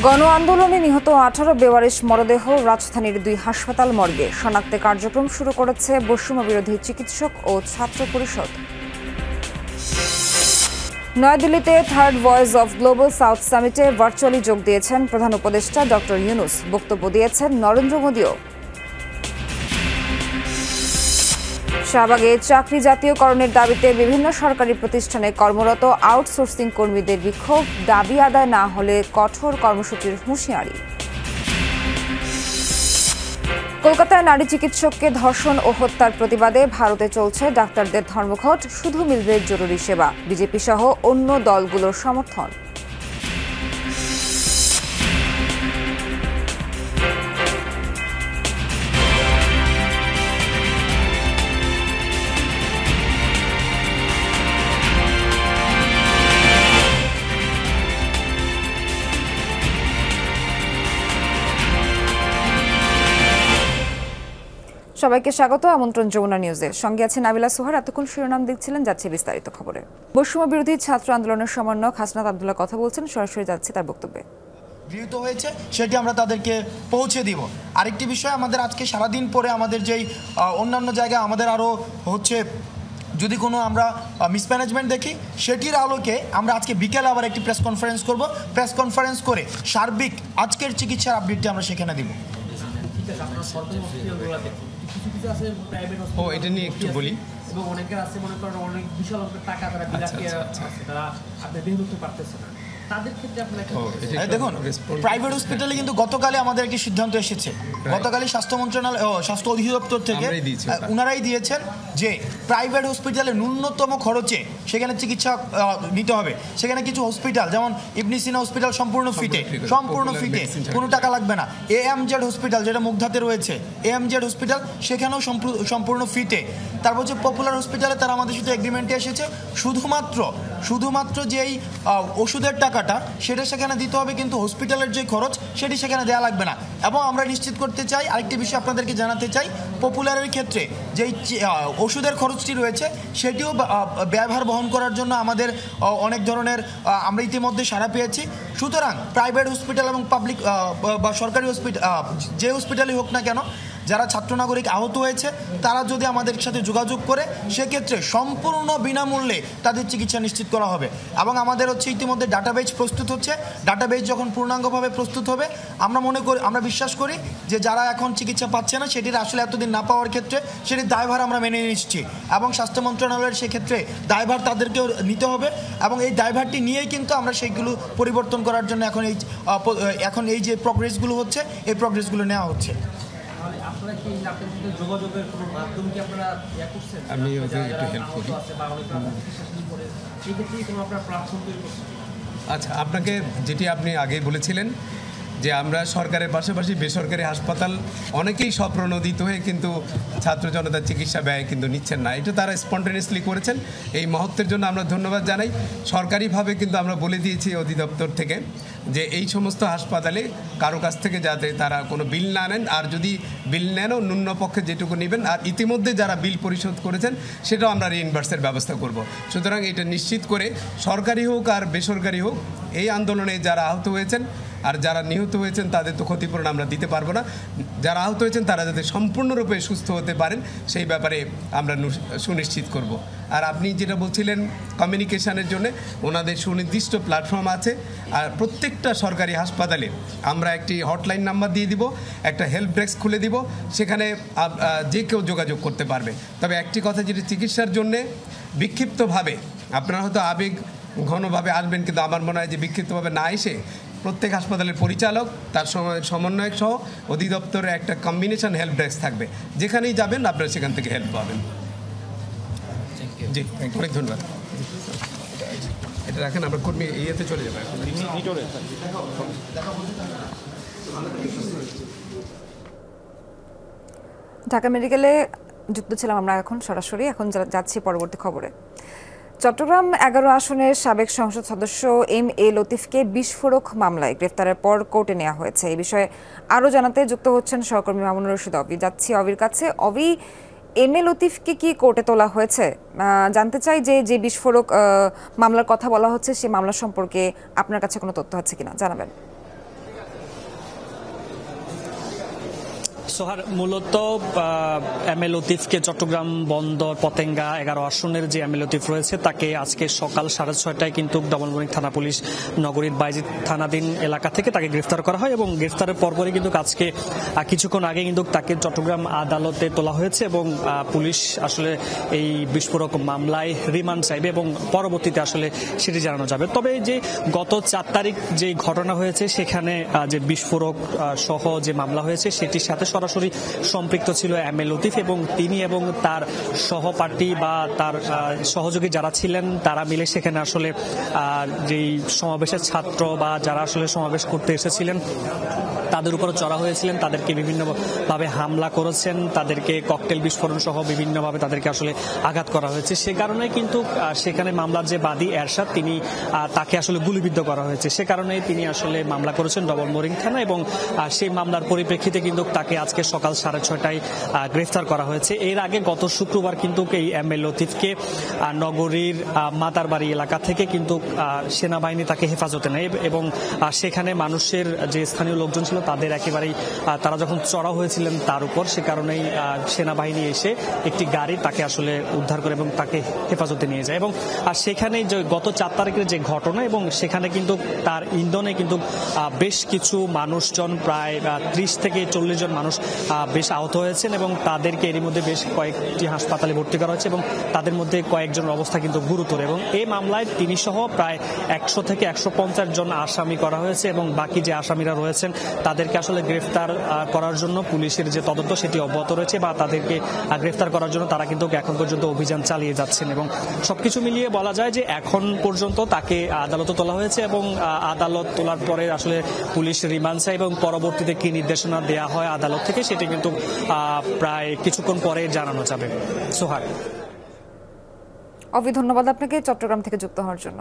গণ আন্দোলনে নিহত 18 বেওয়ারিশ মরদেহ রাজধানীর 2 হাসপাতাল মর্গে শনাক্তে কার্যক্রম শুরু করেছে বৈষম্য বিরোধী চিকিৎসক ও ছাত্র পরিষদ। নয়াদিল্লিতে third voice of global south সামিটে ভার্চুয়ালি যোগ দিয়েছেন প্রধান উপদেষ্টা ডক্টর ইউনুস। বক্তব্য দিয়েছেন নরেন্দ্র মোদিও। শাহবাগে চাকরি জাতীয়করণের দাবিতে বিভিন্ন সরকারি প্রতিষ্ঠানে কর্মরত আউটসোর্সিং কর্মীদের বিক্ষোভ, দাবি আদায় না হলে কঠোর কর্মসূচির হুঁশিয়ারি। কলকাতায় নারী চিকিৎসককে ধর্ষণ ও হত্যার প্রতিবাদে ভারতে চলছে ডাক্তারদের ধর্মঘট, শুধু মিলবে জরুরি সেবা। বিজেপি সহ অন্য দলগুলোর সমর্থন। সবাইকে স্বাগত। আমন্ত্রণ যমুনা নিউজে, সঙ্গে আছে নাবিলা সোহার। এতক্ষণ শিরোনাম দেখছিলেন, যাচ্ছে বিস্তারিত খবরে। বৈষম্য বিরোধী ছাত্র আন্দোলনের সমন্বয়ক হাসনাত আব্দুল্লাহ কথা বলছেন, সরাসরি যাচ্ছে তার বক্তব্যে। গৃহীত হয়েছে সেটি আমরা তাদেরকে পৌঁছে দিব। আরেকটি বিষয়, আমাদের আজকে সারাদিন পরে আমাদের যেই অন্যান্য জায়গায় আমাদের আরও হচ্ছে, যদি কোনো আমরা মিসম্যানেজমেন্ট দেখি সেটির আলোকে আমরা আজকে বিকেলে আবার একটি প্রেস কনফারেন্স করব। প্রেস কনফারেন্স করে সার্বিক আজকের চিকিৎসার আপডেটটি আমরা সেখানে দিব। এটা নিয়ে একটু বলি। এবং অনেকের আছে মনে করেন অনেক বিশাল অঙ্কের টাকা তারা বিলাকে আছে, তারা আপনি বের হতে পারতেছে না। দেখুন, প্রাইভেট হসপিটালে কিন্তু গতকালই আমাদের একটি সিদ্ধান্ত এসেছে। গতকালই স্বাস্থ্য মন্ত্রণালয় স্বাস্থ্য অধিদপ্তর থেকে ওনারাই দিয়েছেন যে প্রাইভেট হসপিটালে ন্যূনতম খরচে সেখানে চিকিৎসা নিতে হবে। সেখানে কিছু হসপিটাল যেমন ইবনে সিনা হসপিটাল সম্পূর্ণ ফিটে, কোনো টাকা লাগবে না। AMZ হসপিটাল যেটা মুগধাতে রয়েছে, AMZ হসপিটাল সেখানেও সম্পূর্ণ ফিটে। তারপর হচ্ছে পপুলার হসপিটালে তারা আমাদের সাথে এগ্রিমেন্টে এসেছে, শুধুমাত্র যেই ওষুধের টাকাটা সেটা সেখানে দিতে হবে, কিন্তু হসপিটালের যে খরচ সেটি সেখানে দেওয়া লাগবে না। এবং আমরা নিশ্চিত করতে চাই, আরেকটি বিষয় আপনাদেরকে জানাতে চাই, পপুলারের ক্ষেত্রে যেই ওষুধের খরচটি রয়েছে সেটিও ব্যয়ভার বহন করার জন্য আমাদের অনেক ধরনের আমরা ইতিমধ্যে সাড়া পেয়েছি। সুতরাং প্রাইভেট হসপিটাল এবং পাবলিক বা সরকারি হসপিটাল, যে হসপিটালই হোক না কেন, যারা ছাত্র নাগরিক আহত হয়েছে তারা যদি আমাদের সাথে যোগাযোগ করে সেক্ষেত্রে সম্পূর্ণ বিনামূল্যে তাদের চিকিৎসা নিশ্চিত করা হবে। এবং আমাদের হচ্ছে ইতিমধ্যে ডাটাবেজ প্রস্তুত হচ্ছে। ডাটাবেজ যখন পূর্ণাঙ্গভাবে প্রস্তুত হবে, আমরা বিশ্বাস করি যে যারা এখন চিকিৎসা পাচ্ছে না সেটির আসলে এতদিন না পাওয়ার ক্ষেত্রে সেটির দায়ভার আমরা মেনে নিচ্ছি এবং স্বাস্থ্য মন্ত্রণালয়ের সেক্ষেত্রে দায়ভার তাদেরকেও নিতে হবে। এবং এই দায়ভারটি নিয়েই কিন্তু আমরা সেইগুলো পরিবর্তন করার জন্য এখন এই যে প্রগ্রেসগুলো হচ্ছে, এই প্রগ্রেসগুলো নেওয়া হচ্ছে। আমি একটু হেল্প করি। আচ্ছা, আপনাকে যেটি আপনি আগেই বলেছিলেন যে আমরা সরকারের পাশাপাশি বেসরকারি হাসপাতাল অনেকেই স্বপ্রণোদিত হয়ে কিন্তু ছাত্র জনতার চিকিৎসা ব্যয় কিন্তু নিচ্ছেন না। এটা তারা স্পন্টেনিয়াসলি করেছেন, এই মহত্বের জন্য আমরা ধন্যবাদ জানাই। সরকারিভাবে কিন্তু আমরা বলে দিয়েছি অধিদপ্তর থেকে যে এই সমস্ত হাসপাতালে কারো কাছ থেকে যাতে তারা কোনো বিল না নেন, আর যদি বিল নেনও ন্যূনপক্ষে যেটুকু নেবেন, আর ইতিমধ্যে যারা বিল পরিশোধ করেছেন সেটাও আমরা রিইম্বার্সের ব্যবস্থা করব। সুতরাং এটা নিশ্চিত করে সরকারি হোক আর বেসরকারি হোক, এই আন্দোলনে যারা আহত হয়েছেন আর যারা নিহত হয়েছেন তাদের তো ক্ষতিপূরণ আমরা দিতে পারবো না। যারা আহত হয়েছেন তারা যাতে সম্পূর্ণরূপে সুস্থ হতে পারেন সেই ব্যাপারে আমরা সুনিশ্চিত করব। আর আপনি যেটা বলছিলেন কমিউনিকেশনের জন্য ওনাদের সুনির্দিষ্ট প্ল্যাটফর্ম আছে, আর প্রত্যেকটা সরকারি হাসপাতালে আমরা একটি হটলাইন নাম্বার দিয়ে দিব, একটা হেল্প ডেস্ক খুলে দিব, সেখানে যে কেউ যোগাযোগ করতে পারবে। তবে একটি কথা, যেটা চিকিৎসার জন্যে বিক্ষিপ্তভাবে আপনারা হয়তো আবেগ ঘনভাবে আসবেন, কিন্তু আমার মনে হয় যে বিক্ষিপ্তভাবে না এসে প্রত্যেক হাসপাতালের পরিচালক, তার সমন্বয়ক সহ অধিদপ্তরে একটা কম্বিনেশন হেল্প ডেস্ক থাকবে, যেখানেই যাবেন আপনারা সেখান থেকে হেল্প পাবেন। জি, অনেক ধন্যবাদ। এটা রাখেন, আমরা কর্মী ইয়েতে চলে যাবো। ঢাকা মেডিকেলে যুক্ত ছিলাম আমরা, এখন সরাসরি যাচ্ছি পরবর্তী খবরে। চট্টগ্রাম 11 আসনের সাবেক সংসদ সদস্য MA লতিফকে বিস্ফোরক মামলায় গ্রেফতারের পর কোর্টে নেওয়া হয়েছে। এই বিষয়ে আরও জানাতে যুক্ত হচ্ছেন সহকর্মী মামুনুর রশিদ অভি। যাচ্ছি অভির কাছে। অভি, MA লতিফকে কি কোর্টে তোলা হয়েছে? জানতে চাই যে বিস্ফোরক মামলার কথা বলা হচ্ছে, সেই মামলা সম্পর্কে আপনার কাছে কোনো তথ্য আছে কিনা জানাবেন। সোহার, মূলত এম এ লতিফকে চট্টগ্রাম বন্দর পতেঙ্গা 11 আসনের যে এম এ লতিফ রয়েছে তাকে আজকে সকাল 6:30টায় কিন্তু ডবলমুরিং থানা পুলিশ নগরীর বাইজিদ থানাধীন এলাকা থেকে তাকে গ্রেফতার করা হয় এবং গ্রেফতারের পরপরই কিন্তু আজকে কিছুক্ষণ আগে কিন্তু তাকে চট্টগ্রাম আদালতে তোলা হয়েছে এবং পুলিশ আসলে এই বিস্ফোরক মামলায় রিমান্ড চাইবে এবং পরবর্তীতে আসলে সেটি জানানো যাবে। তবে যে গত 4 তারিখ যে ঘটনা হয়েছে সেখানে যে বিস্ফোরক সহ যে মামলা হয়েছে সেটির সাথে সরাসরি সম্পৃক্ত ছিল এম এ লতিফ এবং তিনি এবং তার সহপাঠী বা তার সহযোগী যারা ছিলেন তারা মিলে সেখানে আসলে যেই সমাবেশের ছাত্র বা যারা আসলে সমাবেশ করতে এসেছিলেন তাদের উপর চড়া হয়েছিলেন, তাদেরকে বিভিন্নভাবে হামলা করেছেন, তাদেরকে ককটেল বিস্ফোরণ সহ বিভিন্নভাবে তাদেরকে আসলে আঘাত করা হয়েছে। সে কারণে কিন্তু সেখানে মামলার যে বাদী এরশাদ তিনি তাকে আসলে গুলিবিদ্ধ করা হয়েছে। সে কারণে তিনি আসলে মামলা করেছেন ডবলমুরিং থানা এবং সেই মামলার পরিপ্রেক্ষিতে কিন্তু তাকে আজকে সকাল 6:30টায় গ্রেফতার করা হয়েছে। এর আগে গত শুক্রবার কিন্তু এই এম এ লতিফকে নগরীর মাতারবাড়ি এলাকা থেকে কিন্তু সেনাবাহিনী তাকে হেফাজতে নেয় এবং সেখানে মানুষের যে স্থানীয় লোকজন ছিল তাদের একেবারেই তারা যখন চড়া হয়েছিলেন তার উপর, সে কারণেই সেনাবাহিনী এসে একটি গাড়ি তাকে আসলে উদ্ধার করে এবং তাকে হেফাজতে নিয়ে যায় এবং সেখানে যে গত 4 তারিখের যে ঘটনা এবং সেখানে কিন্তু তার ইন্ধনে কিন্তু বেশ কিছু মানুষজন প্রায় 30 থেকে 40 জন মানুষ বেশ আহত হয়েছেন এবং তাদেরকে এরই মধ্যে বেশ কয়েকটি হাসপাতালে ভর্তি করা হয়েছে এবং তাদের মধ্যে কয়েকজনের অবস্থা কিন্তু গুরুতর এবং এই মামলায় তিনি সহ প্রায় 100 থেকে 150 জন আসামি করা হয়েছে এবং বাকি যে আসামিরা রয়েছেন তাদেরকে আসলে গ্রেফতার করার জন্য পুলিশের যে তদন্ত সেটি অব্যাহত রয়েছে বা তাদেরকে গ্রেফতার করার জন্য তারা কিন্তু এখন পর্যন্ত অভিযান চালিয়ে যাচ্ছেন এবং সবকিছু মিলিয়ে বলা যায় যে এখন পর্যন্ত তাকে আদালতে তোলা হয়েছে এবং আদালত তোলার পরে আসলে পুলিশ রিমান্ড চায় এবং পরবর্তীতে কি নির্দেশনা দেওয়া হয় আদালত থেকে সেটি কিন্তু প্রায় কিছুক্ষণ পরে জানানো যাবে। সোহাগ, ধন্যবাদ আপনাকে চট্টগ্রাম থেকে যুক্ত হওয়ার জন্য।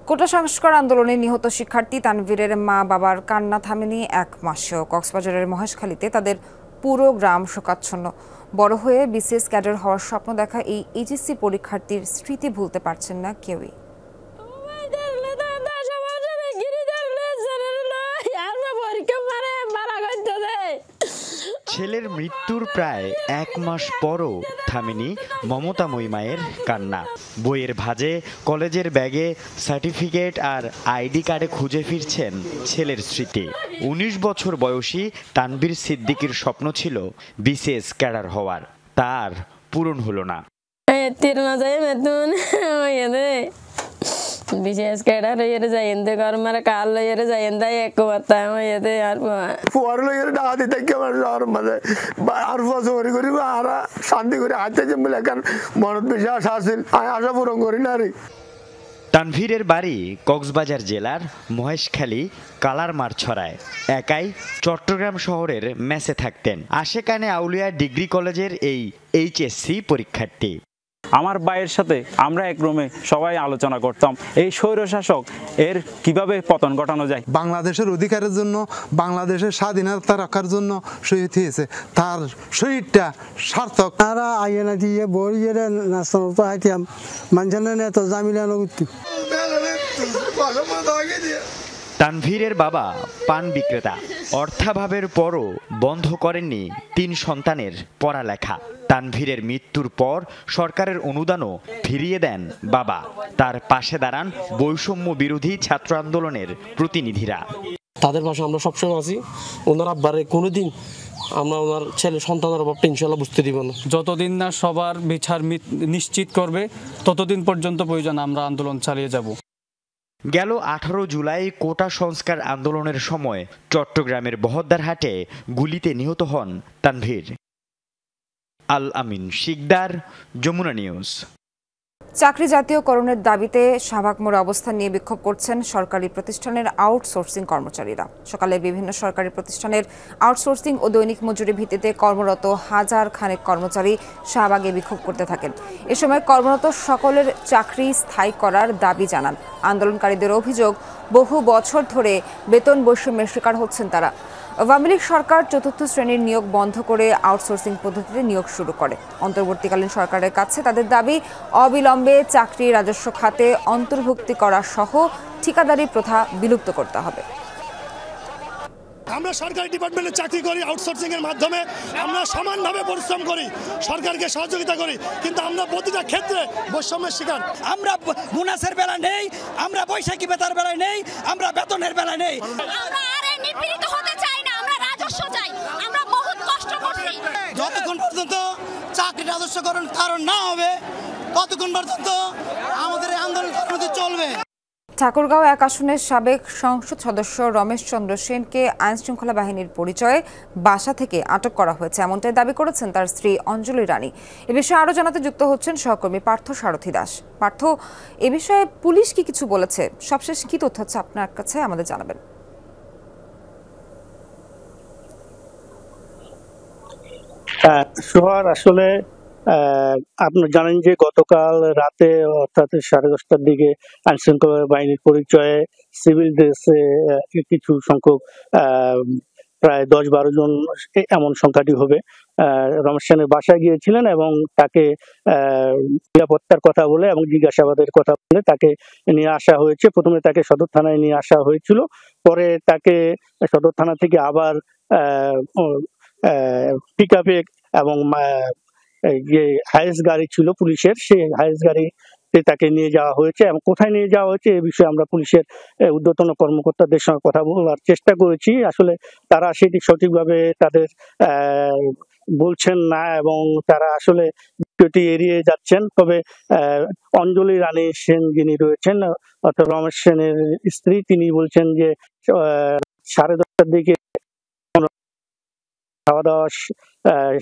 কোটা সংস্কার আন্দোলনে নিহত শিক্ষার্থী তানভীরের মা বাবার কান্না থামেনি 1 মাসেও। কক্সবাজারের মহেশখালীতে তাদের পুরো গ্রাম শোকাচ্ছন্ন। বড় হয়ে বিসিএস ক্যাডার হওয়ার স্বপ্ন দেখা এই এইচএসসি পরীক্ষার্থীর স্মৃতি ভুলতে পারছেন না কেউই। ছেলের মৃত্যুর প্রায় 1 মাস পরও থামেনি মমতাময়ী মায়ের কান্না। বইয়ের ভাঁজে, কলেজের ব্যাগে সার্টিফিকেট আর আইডি কার্ডে খুঁজে ফিরছেন ছেলের স্মৃতি। 19 বছর বয়সী তানভীর সিদ্দিকীর স্বপ্ন ছিল বিসিএস ক্যাডার হওয়ার, তার পূরণ হলো না। বিশেষ ক্যাডার হইরে যাইন্দে ঘর মারে কাল লইরে যাইন্দা এক কথা হইতে আর ফুয়ার লইরে ডাহাতি থেকে আমার শহর মাঝে আর ফসরি করি আর শান্তি করে হাতে যে মিলে কেন মনত বিশ্বাস আসিল আমি আশা পূরণ করি না রে। তানভীরের বাড়ি কক্সবাজার জেলার মহেশখালী কালারমারছড়ায়। একাই চট্টগ্রাম শহরের মেসে থাকতেন। আশেকানে আউলিয়া ডিগ্রি কলেজের এই এইচএসসি পরীক্ষার্থী। আমার ভাইয়ের সাথে আমরা এক রুমে সবাই আলোচনা করতাম এই স্বৈরশাসক এর কিভাবে পতন ঘটানো যায়। বাংলাদেশের অধিকারের জন্য, বাংলাদেশের স্বাধীনতা রক্ষার জন্য শহীদ হয়েছে, তার শহীদটা সার্থক। তারা আইনা দিয়ে বইয়ে নাস্তা হাইতাম মানুষের এত জামিলানো করতে। তানভীরের বাবা পান বিক্রেতা। অর্থাভাবের পরও বন্ধ করেননি 3 সন্তানের পড়ালেখা। তানভীরের মৃত্যুর পর সরকারের অনুদানও ফিরিয়ে দেন বাবা। তার পাশে দাঁড়ান বৈষম্য বিরোধী ছাত্র আন্দোলনের প্রতিনিধিরা। তাদের পাশে আমরা সবসময় আছি। ওনার আব্বারে কোনোদিন আমরা ওনার ছেলে সন্তানের অভাবটা ইনশাল্লাহ বুঝতে দিব না। যতদিন না সবার বিচার নিশ্চিত করবে ততদিন পর্যন্ত প্রয়োজন আমরা আন্দোলন চালিয়ে যাব। গেল 18 জুলাই কোটা সংস্কার আন্দোলনের সময় চট্টগ্রামের বহদ্দারহাটে গুলিতে নিহত হন তানভীর। আল আমিন শিকদার, যমুনা নিউজ। চাকরি জাতীয়করণের দাবিতে শাহবাগ মোড়ে অবস্থান নিয়ে বিক্ষোভ করছেন সরকারি প্রতিষ্ঠানের আউটসোর্সিং কর্মচারীরা। সকালে বিভিন্ন সরকারি প্রতিষ্ঠানের আউটসোর্সিং ও দৈনিক মজুরি ভিত্তিতে কর্মরত হাজার খানেক কর্মচারী শাহবাগে বিক্ষোভ করতে থাকেন। এ সময় কর্মরত সকলের চাকরি স্থায়ী করার দাবি জানান। আন্দোলনকারীদের অভিযোগ, বহু বছর ধরে বেতন বৈষম্যের শিকার হচ্ছেন তারা। আওয়ামী লীগ সরকার 4র্থ শ্রেণীর নিয়োগ বন্ধ করে আউটসোর্সিং পদ্ধতিতে নিয়োগ শুরু করে। অন্তর্বর্তীকালীন সরকারের কাছে তাদের দাবি, অবিলম্বে চাকরি রাজস্ব খাতে অন্তর্ভুক্তি করা সহ ঠিকাদারি প্রথা বিলুপ্ত করতে হবে। আমরা সরকারি ডিপার্টমেন্টে চাকরি করি, আউটসোর্সিং এর মাধ্যমে আমরা সমানভাবে পরিশ্রম করি, সরকারকে সহযোগিতা করি, কিন্তু আমরা প্রতিটা ক্ষেত্রে বৈষম্যের শিকার। আমরা বোনাসের বেলা নেই, আমরা বৈশাখী বেতার বেলায় নেই, আমরা বেতনের বেলা নেই। আমরা আর নিপীড়িত হতে চাই না, আমরা রাজস্ব চাই। আমরা বহুত কষ্ট করছি। যতক্ষণ পর্যন্ত চাকরি রাজস্বকরণ কারণ না হবে ততক্ষণ পর্যন্ত আমাদের এই আন্দোলন চলবে। ঠাকুরগাঁও 1 আসনের সাবেক সংসদ সদস্য রমেশ চন্দ্র সেনকে আইন শৃঙ্খলা বাহিনীর পরিচয়ে বাসা থেকে আটক করা হয়েছে, এমনটাই দাবি করেছেন তার স্ত্রী অঞ্জলি রানী। এ বিষয়ে আরও জানাতে যুক্ত হচ্ছেন সহকর্মী পার্থ সারথী দাস। পার্থ, এ বিষয়ে পুলিশ কি কিছু বলেছে? সবশেষ কি তথ্য আছে আপনার কাছে, আমাদের জানাবেন। সোহার, আসলে আপনি জানেন যে গতকাল রাতে অর্থাৎ 10:30টার দিকে আইন শৃঙ্খলা বাহিনীর পরিচয়ে সিভিল ড্রেসে কিছু সংখ্যক প্রায় 10-12 জন এমন সংখ্যাটি হবে রমেশ সেনের বাসায় গিয়েছিলেন এবং তাকে নিরাপত্তার কথা বলে এবং জিজ্ঞাসাবাদের কথা বলে তাকে নিয়ে আসা হয়েছে। প্রথমে তাকে সদর থানায় নিয়ে আসা হয়েছিল, পরে তাকে সদর থানা থেকে আবার পিকআপে এবং যে হাইয়েস্ট গাড়ি ছিল পুলিশের, সেই হাইয়েস্ট গাড়িতে তাকে নিয়ে যাওয়া হয়েছে। এবং কোথায় নিয়ে যাওয়া হয়েছে এ বিষয়ে আমরা পুলিশের ঊর্ধ্বতন কর্মকর্তাদের সঙ্গে কথা বলার চেষ্টা করেছি। আসলে তারা সেটি সঠিকভাবে তাদের বলছেন না এবং তারা আসলে বিষয়টি এড়িয়ে যাচ্ছেন। তবে অঞ্জলি রানী সেন যিনি রয়েছেন অর্থাৎ রমেশ সেনের স্ত্রী, তিনি বলছেন যে 10:30টার দিকে খাওয়া দাওয়া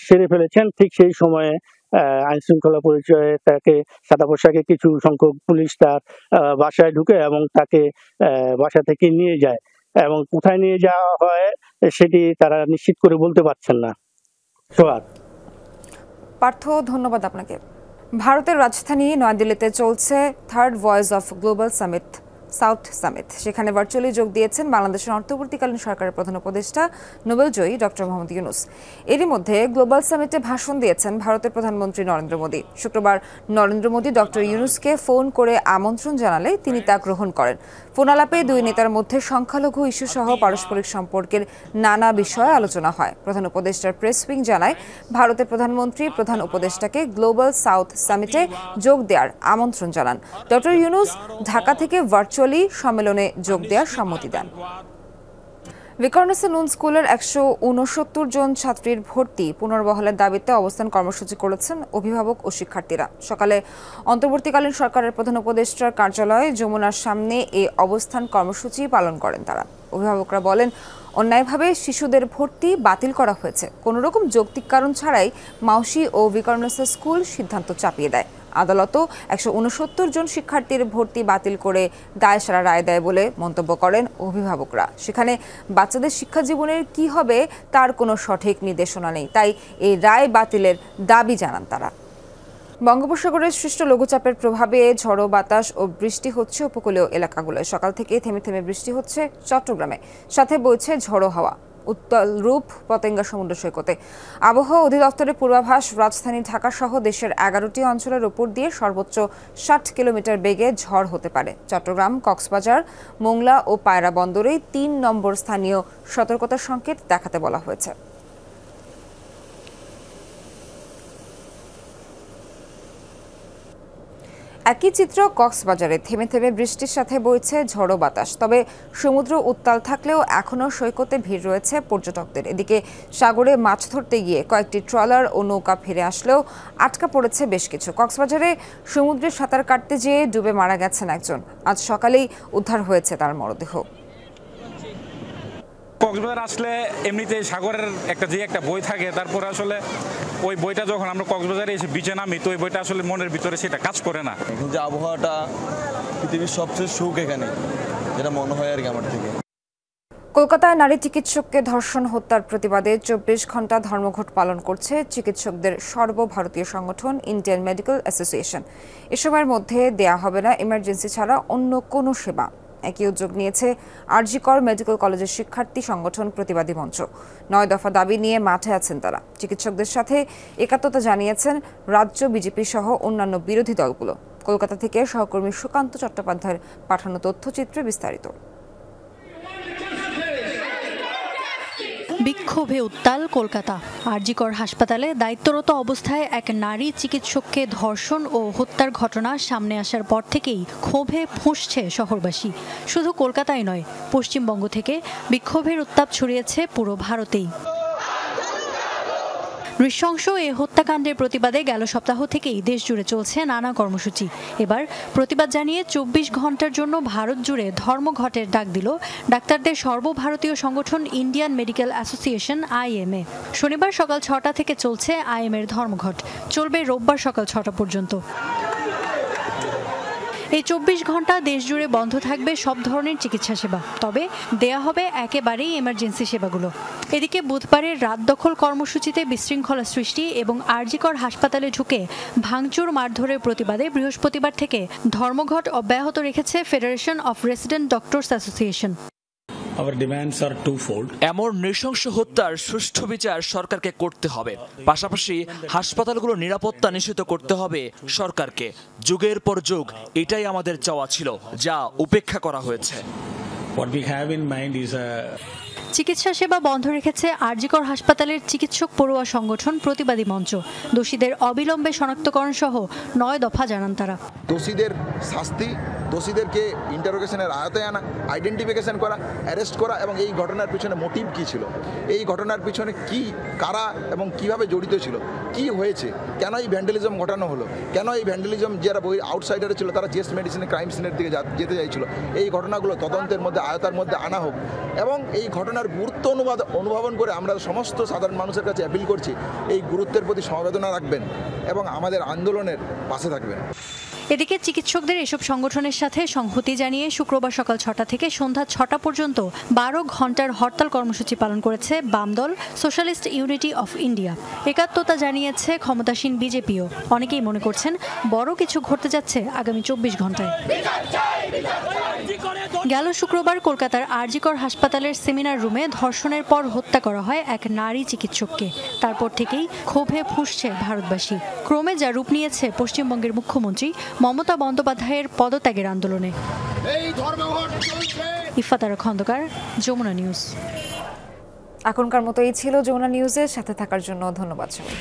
সেরে ফেলেছেন। ঠিক সেই সময়ে আইন শৃঙ্খলা পরিচয়ে তাকে সাদা পোশাকে কিছু সংখ্যক পুলিশ তার বাসায় ঢুকে এবং তাকে বাসা থেকে নিয়ে যায় এবং কোথায় নিয়ে যাওয়া হয় সেটি তারা নিশ্চিত করে বলতে পারছেন না। সোহাগ। পার্থ, ধন্যবাদ আপনাকে। ভারতের রাজধানী নয়াদিল্লিতে চলছে 3rd voice of global summit south summit. সেখানে ভার্চুয়ালি যোগ দিয়েছেন বাংলাদেশের অন্তর্বর্তীকালীন সরকারের প্রধান উপদেষ্টা নোবেলজয়ী ডক্টর মোহাম্মদ ইউনূস। এরই মধ্যে গ্লোবাল সামিটে ভাষণ দিয়েছেন ভারতের প্রধানমন্ত্রী নরেন্দ্র মোদী। শুক্রবার নরেন্দ্র মোদী ডক্টর ইউনূসকে ফোন করে আমন্ত্রণ জানালে তিনি তা গ্রহণ করেন। ফোন আলাপে দুই নেতার মধ্যে সংখ্যালঘু ইস্যু সহ পারস্পরিক সম্পর্কের নানা বিষয়ে আলোচনা হয়। প্রধান উপদেষ্টার প্রেস উইং জানায়, ভারতের প্রধানমন্ত্রী প্রধান উপদেষ্টাকে গ্লোবাল সাউথ সামিটে যোগ দেওয়ার আমন্ত্রণ জানান। ডক্টর ইউনূস ঢাকা থেকে ভার্চুয়ালি সম্মেলনে যোগ দেওয়ার সম্মতি দেন। ভিকারুননিসা নূন স্কুলের 169 জন ছাত্রীর ভর্তি পুনর্বহালের দাবিতে অবস্থান কর্মসূচি করেছেন অভিভাবক ও শিক্ষার্থীরা। সকালে অন্তর্বর্তীকালীন সরকারের প্রধান উপদেষ্টার কার্যালয়ে যমুনার সামনে এই অবস্থান কর্মসূচি পালন করেন তারা। অভিভাবকরা বলেন, অন্যায়ভাবে শিশুদের ভর্তি বাতিল করা হয়েছে। কোনো রকম যৌক্তিক কারণ ছাড়াই মাউসি ও ভিকারুননিসা স্কুল সিদ্ধান্ত চাপিয়ে দেয়। আদালতও 169 জন শিক্ষার্থীর ভর্তি বাতিল করে দায়সারা রায় দেয় বলে মন্তব্য করেন অভিভাবকরা। সেখানে বাচ্চাদের শিক্ষা জীবনের কি হবে তার কোনো সঠিক নির্দেশনা নেই, তাই এই রায় বাতিলের দাবি জানান তারা। বঙ্গোপসাগরের সৃষ্ট লঘুচাপের প্রভাবে ঝড়ো বাতাস ও বৃষ্টি হচ্ছে উপকূলীয় এলাকাগুলোয়। সকাল থেকে থেমে থেমে বৃষ্টি হচ্ছে চট্টগ্রামে, সাথে বইছে ঝড়ো হাওয়া। উত্তাল রূপ পতেঙ্গা সমুদ্র সৈকতে। আবহাওয়া অধিদপ্তরের পূর্বাভাস, রাজধানী ঢাকা সহ দেশের 11টি অঞ্চলের উপর দিয়ে সর্বোচ্চ 60 কিলোমিটার বেগে ঝড় হতে পারে। চট্টগ্রাম, কক্সবাজার, মোংলা ও পায়রা বন্দরে 3 নম্বর স্থানীয় সতর্কতা সংকেত দেখাতে বলা হয়েছে। একই চিত্র কক্সবাজারে, থেমে থেমে বৃষ্টির সাথে বইছে ঝড়ো বাতাস। তবে সমুদ্র উত্তাল থাকলেও এখনও সৈকতে ভিড় রয়েছে পর্যটকদের। এদিকে সাগরে মাছ ধরতে গিয়ে কয়েকটি ট্রলার ও নৌকা ফিরে আসলেও আটকা পড়েছে বেশ কিছু। কক্সবাজারে সমুদ্রে সাঁতার কাটতে যেয়ে ডুবে মারা গেছেন একজন। আজ সকালেই উদ্ধার হয়েছে তার মরদেহ। কক্সবাজার আসলে এমনিতে সাগরের একটা বই থাকে, তারপরে আসলে ওই বইটা যখন আমরা কক্সবাজারে এসে বিচে নামি তো ওই বইটা আসলে মনের ভিতরে সেটা কাজ করে না। এখন যে আবহাওয়াটা পৃথিবীর সবচেয়ে সুখ এখানে, যেটা মনে হয় আর কি আমার থেকে। কলকাতায় নারী চিকিৎসককে ধর্ষণ হত্যার প্রতিবাদে 24 ঘণ্টা ধর্মঘট পালন করছে চিকিৎসকদের সর্বভারতীয় সংগঠন ইন্ডিয়ান মেডিকেল অ্যাসোসিয়েশন। এ সময়ের মধ্যে দেয়া হবে না ইমার্জেন্সি ছাড়া অন্য কোনো সেবা। একই উদ্যোগ নিয়েছে আরজি কর মেডিকেল কলেজের শিক্ষার্থী সংগঠন প্রতিবাদী মঞ্চ। 9 দফা দাবি নিয়ে মাঠে আছেন তারা। চিকিৎসকদের সাথে একাত্মতা জানিয়েছেন রাজ্য বিজেপি সহ অন্যান্য বিরোধী দলগুলো। কলকাতা থেকে সহকর্মী সুকান্ত চট্টোপাধ্যায়ের পাঠানো তথ্যচিত্রে বিস্তারিত। বিক্ষোভে উত্তাল কলকাতা। আরজিকর হাসপাতালে দায়িত্বরত অবস্থায় এক নারী চিকিৎসককে ধর্ষণ ও হত্যার ঘটনা সামনে আসার পর থেকেই ক্ষোভে ফুঁসছে শহরবাসী। শুধু কলকাতায় নয়, পশ্চিমবঙ্গ থেকে বিক্ষোভের উত্তাপ ছড়িয়েছে পুরো ভারতেই। নৃশংস এ হত্যাকাণ্ডের প্রতিবাদে গেল সপ্তাহ থেকেই দেশ জুড়ে চলছে নানা কর্মসূচি। এবার প্রতিবাদ জানিয়ে 24 ঘন্টার জন্য ভারত জুড়ে ধর্মঘটের ডাক দিল ডাক্তারদের সর্বভারতীয় সংগঠন ইন্ডিয়ান মেডিকেল অ্যাসোসিয়েশন IMA। শনিবার সকাল 6টা থেকে চলছে IMA এর ধর্মঘট, চলবে রোববার সকাল 6টা পর্যন্ত। এই 24 ঘন্টা দেশ জুড়ে বন্ধ থাকবে সব ধরনের চিকিৎসা সেবা, তবে দেয়া হবে একেবারেই এমার্জেন্সি সেবাগুলো। এদিকে বুধবারের রাত দখল কর্মসূচিতে বিশৃঙ্খলা সৃষ্টি এবং আরজিকর হাসপাতালে ঢুকে ভাঙচুর মারধরের প্রতিবাদে বৃহস্পতিবার থেকে ধর্মঘট অব্যাহত রেখেছে federation of resident doctors association. এমন নৃশংস হত্যার সুষ্ঠু বিচার সরকারকে করতে হবে, পাশাপাশি হাসপাতালগুলোর নিরাপত্তা নিশ্চিত করতে হবে সরকারকে। যুগের পর যুগ এটাই আমাদের চাওয়া ছিল, যা উপেক্ষা করা হয়েছে। চিকিৎসা সেবা বন্ধ রেখেছে আরজিকর হাসপাতালের চিকিৎসক পড়ুয়া সংগঠন প্রতিবাদী মঞ্চ। দোষীদের অবিলম্বে শনাক্তকরণ সহ 9 দফা জানান তারা। দোষীদের শাস্তি, দোষীদেরকে ইন্টারোগেশনের আয়তায় আনা, আইডেন্টিফিকেশন করা, অ্যারেস্ট করা এবং এই ঘটনার পিছনে মোটিভ কী ছিল, এই ঘটনার পিছনে কি, কারা এবং কিভাবে জড়িত ছিল, কি হয়েছে, কেন এই ভ্যান্ডালিজম ঘটানো হলো, কেন এই ভ্যান্ডালিজম যারা আউটসাইডারে ছিল তারা জেস্ট মেডিসিনে ক্রাইম সিনের দিকে যেতে চাইছিল, এই ঘটনাগুলো তদন্তের মধ্যে আয়তার মধ্যে আনা হোক এবং এই ঘটনার গুরুত্ব অনুধাবন করে আমরা সমস্ত সাধারণ মানুষের কাছে অ্যাপিল করছি এই গুরুত্বের প্রতি সমবেদনা রাখবেন এবং আমাদের আন্দোলনের পাশে থাকবেন। এদিকে চিকিৎসকদের এসব সংগঠনের সাথে সংহতি জানিয়ে শুক্রবার সকাল 6টা থেকে সন্ধ্যা 6টা পর্যন্ত 12 ঘন্টার হরতাল কর্মসূচি পালন করেছে বাম দল সোশ্যালিস্ট ইউনিটি অফ ইন্ডিয়া। একাত্মতা জানিয়েছে ক্ষমতাসীন বিজেপিও। অনেকেই মনে করছেন বড় কিছু ঘটতে যাচ্ছে আগামী 24 ঘন্টায়। গেল শুক্রবার কলকাতার আরজিকর হাসপাতালের সেমিনার রুমে ধর্ষণের পর হত্যা করা হয় এক নারী চিকিৎসককে। তারপর থেকেই ক্ষোভে ফুঁসছে ভারতবাসী। ক্রমে যা রূপ নিয়েছে পশ্চিমবঙ্গের মুখ্যমন্ত্রী মমতা বন্দ্যোপাধ্যায়ের পদত্যাগের আন্দোলনে। ইফাতারা খন্দকার, যমুনা নিউজ। এখনকার মতো এই ছিল যমুনা নিউজের সাথে থাকার জন্য ধন্যবাদ সবাই।